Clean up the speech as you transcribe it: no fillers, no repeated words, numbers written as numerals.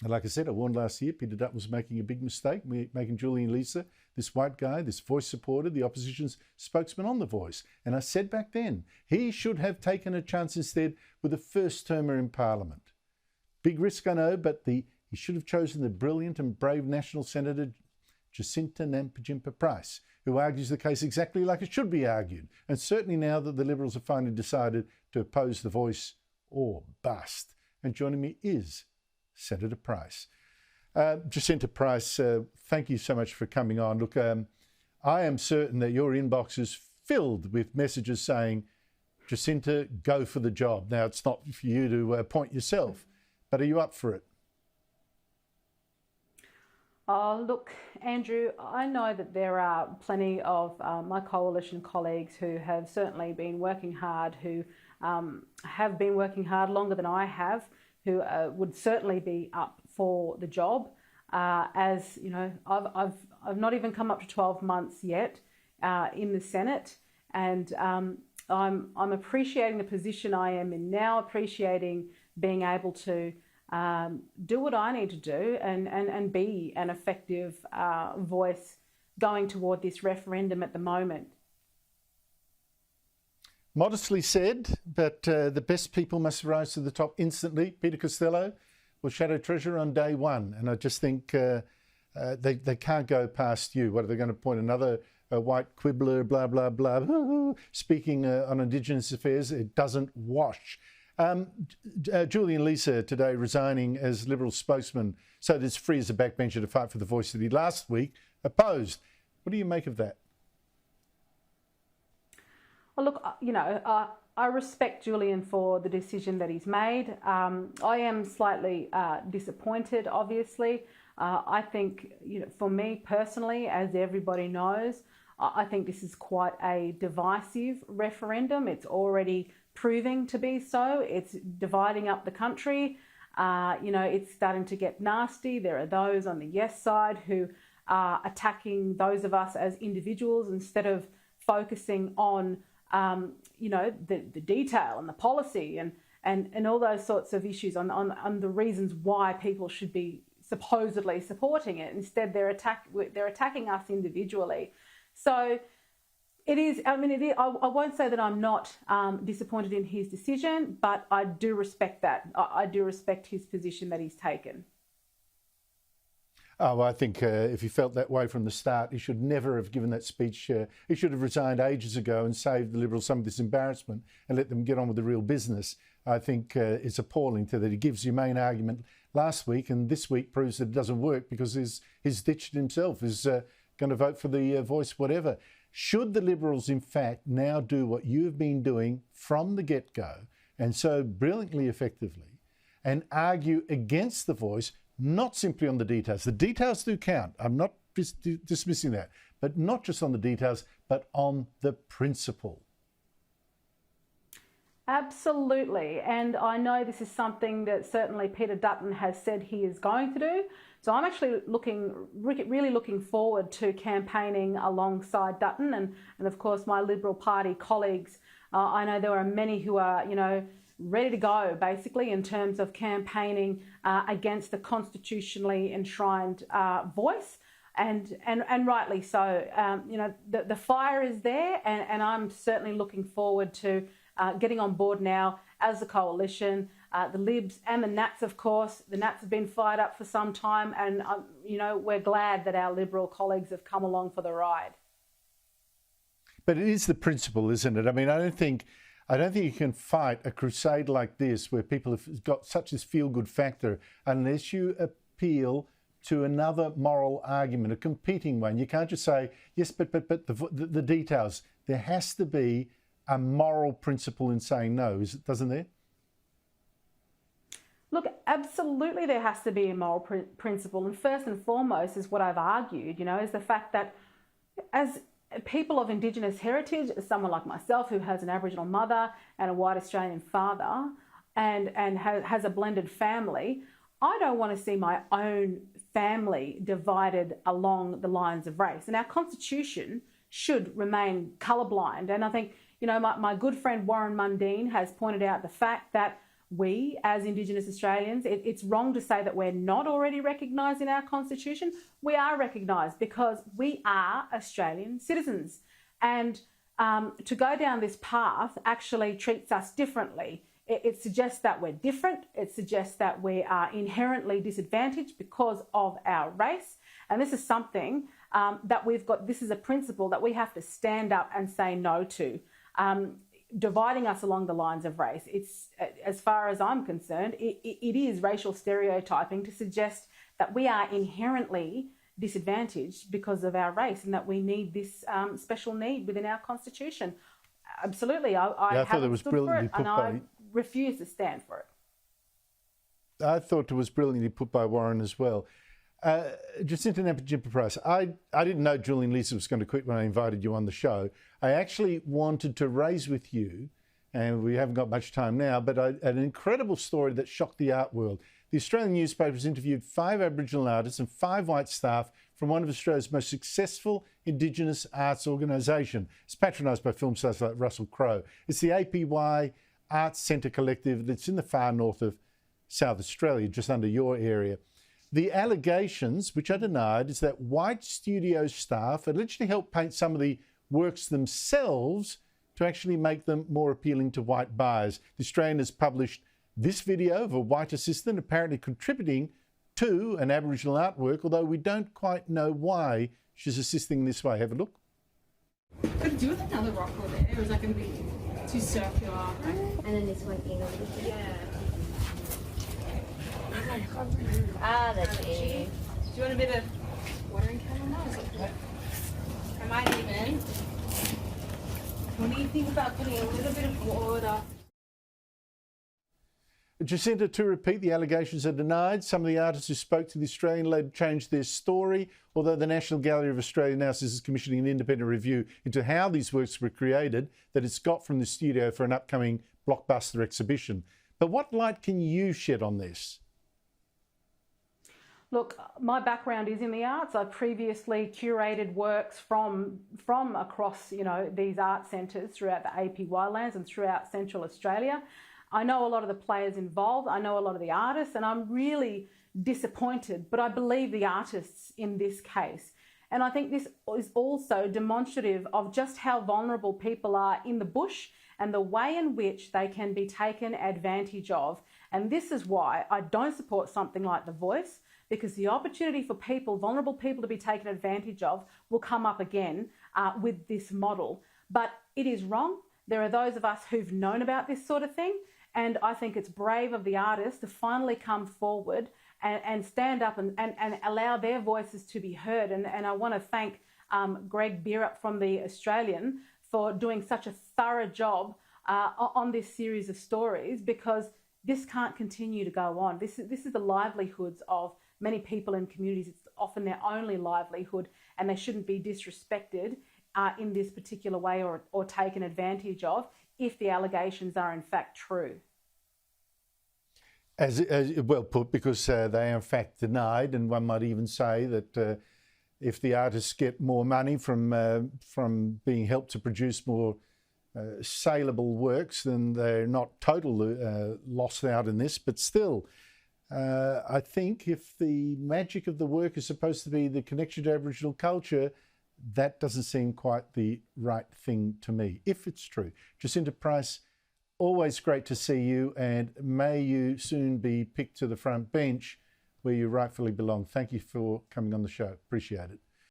And like I said, I warned last year, Peter Dutton was making a big mistake, making Julian Leeser, this white guy, this Voice supporter, the opposition's spokesman on The Voice. And I said back then, he should have taken a chance instead with a first-termer in Parliament. Big risk, I know, but he should have chosen the brilliant and brave National Senator Jacinta Nampijinpa Price, who argues the case exactly like it should be argued. And certainly now that the Liberals have finally decided to oppose The Voice or bust. And joining me is Senator Price. Jacinta Price, thank you so much for coming on. Look, I am certain that your inbox is filled with messages saying, Jacinta, go for the job. Now, it's not for you to appoint yourself, but are you up for it? Oh, look, Andrew, I know that there are plenty of my coalition colleagues who have certainly been working hard, who have been working hard longer than I have, who would certainly be up for the job. As you know, I've not even come up to 12 months yet in the Senate, and I'm appreciating the position I am in now, appreciating being able to do what I need to do and be an effective voice going toward this referendum at the moment. Modestly said, but the best people must rise to the top instantly. Peter Costello was Shadow Treasurer on day one, and I just think they can't go past you. What are they going to appoint another white quibbler, blah, blah, blah, speaking on Indigenous affairs? It doesn't wash. Julian Leeser today resigning as Liberal spokesman so that it's free as a backbencher to fight for the Voice that he last week opposed. What do you make of that? Well, look, you know, I respect Julian for the decision that he's made. I am slightly disappointed, obviously. I think, you know, for me personally, as everybody knows, I think this is quite a divisive referendum. It's already proving to be so. It's dividing up the country. You know, it's starting to get nasty. There are those on the yes side who are attacking those of us as individuals instead of focusing on you know, the detail and the policy and all those sorts of issues on the reasons why people should be supposedly supporting it. Instead, they're attacking us individually. So it is, I mean, I won't say that I'm not disappointed in his decision, but I do respect that. I do respect his position that he's taken. Oh, well, I think if he felt that way from the start, he should never have given that speech. He should have resigned ages ago and saved the Liberals some of this embarrassment and let them get on with the real business. I think it's appalling that he gives your main argument last week and this week proves that it doesn't work because he's ditched himself, is going to vote for the Voice whatever. Should the Liberals, in fact, now do what you have been doing from the get-go and so brilliantly effectively and argue against the Voice, not simply on the details. The details do count. I'm not dismissing that, but not just on the details, but on the principle. Absolutely. And I know this is something that certainly Peter Dutton has said he is going to do. So I'm actually really looking forward to campaigning alongside Dutton and of course my Liberal Party colleagues. I know there are many who are, you know, ready to go basically in terms of campaigning against the constitutionally enshrined Voice, and rightly so. You know, the fire is there, and I'm certainly looking forward to getting on board now as a coalition. The Libs and the Nats, of course. The Nats have been fired up for some time, and you know, we're glad that our Liberal colleagues have come along for the ride. But it is the principle, isn't it? I mean, I don't think you can fight a crusade like this where people have got such this feel-good factor unless you appeal to another moral argument, a competing one. You can't just say, yes, but the details. There has to be a moral principle in saying no, doesn't there? Look, absolutely there has to be a moral principle. And first and foremost is what I've argued, you know, is the fact that as people of Indigenous heritage, someone like myself who has an Aboriginal mother and a white Australian father and has a blended family, I don't want to see my own family divided along the lines of race. And our Constitution should remain colourblind. And I think, you know, my good friend Warren Mundine has pointed out the fact that we as Indigenous Australians, it's wrong to say that we're not already recognised in our Constitution. We are recognised because we are Australian citizens. And to go down this path actually treats us differently. It suggests that we're different. It suggests that we are inherently disadvantaged because of our race. And this is something that we've got, this is a principle that we have to stand up and say no to. Dividing us along the lines of race. It's, as far as I'm concerned, it is racial stereotyping to suggest that we are inherently disadvantaged because of our race and that we need this special need within our Constitution. Absolutely, I thought it was brilliantly put and I refuse to stand for it. I thought it was brilliantly put by Warren as well. Jacinta Nampijinpa-Price, I didn't know Julian Leeser was going to quit when I invited you on the show. I actually wanted to raise with you, and we haven't got much time now, but an incredible story that shocked the art world. The Australian newspapers interviewed 5 Aboriginal artists and 5 white staff from one of Australia's most successful Indigenous arts organisation. It's patronised by film stars like Russell Crowe. It's the APY Arts Centre Collective that's in the far north of South Australia, just under your area. The allegations, which are denied, is that white studio staff allegedly helped paint some of the works themselves to actually make them more appealing to white buyers. The Australian has published this video of a white assistant apparently contributing to an Aboriginal artwork, although we don't quite know why she's assisting in this way. Have a look. Could it do with another rock over there, or is that going to be too circular? And then this one in over here. Yeah. Ah, that's it. Do you want a bit of watering chamomile? I might even. What do you think about putting a little bit of water? Jacinta, to repeat, the allegations are denied. Some of the artists who spoke to the Australian later changed their story, although the National Gallery of Australia now says it's commissioning an independent review into how these works were created that it's got from the studio for an upcoming blockbuster exhibition. But what light can you shed on this? Look, my background is in the arts. I've previously curated works from across, these art centres throughout the APY lands and throughout Central Australia. I know a lot of the players involved. I know a lot of the artists, and I'm really disappointed, but I believe the artists in this case. And I think this is also demonstrative of just how vulnerable people are in the bush and the way in which they can be taken advantage of. And this is why I don't support something like The Voice, because the opportunity for people, vulnerable people, to be taken advantage of will come up again with this model. But it is wrong. There are those of us who've known about this sort of thing, and I think it's brave of the artists to finally come forward and stand up and allow their voices to be heard. And I want to thank Greg Bierup from The Australian for doing such a thorough job on this series of stories, because this can't continue to go on. This is the livelihoods of many people in communities. It's often their only livelihood, and they shouldn't be disrespected in this particular way or taken advantage of if the allegations are in fact true. As well put, because they are in fact denied, and one might even say that if the artists get more money from being helped to produce more saleable works, then they're not totally lost out in this. But still, I think if the magic of the work is supposed to be the connection to Aboriginal culture, that doesn't seem quite the right thing to me, if it's true. Jacinta Price, always great to see you, and may you soon be picked to the front bench where you rightfully belong. Thank you for coming on the show. Appreciate it.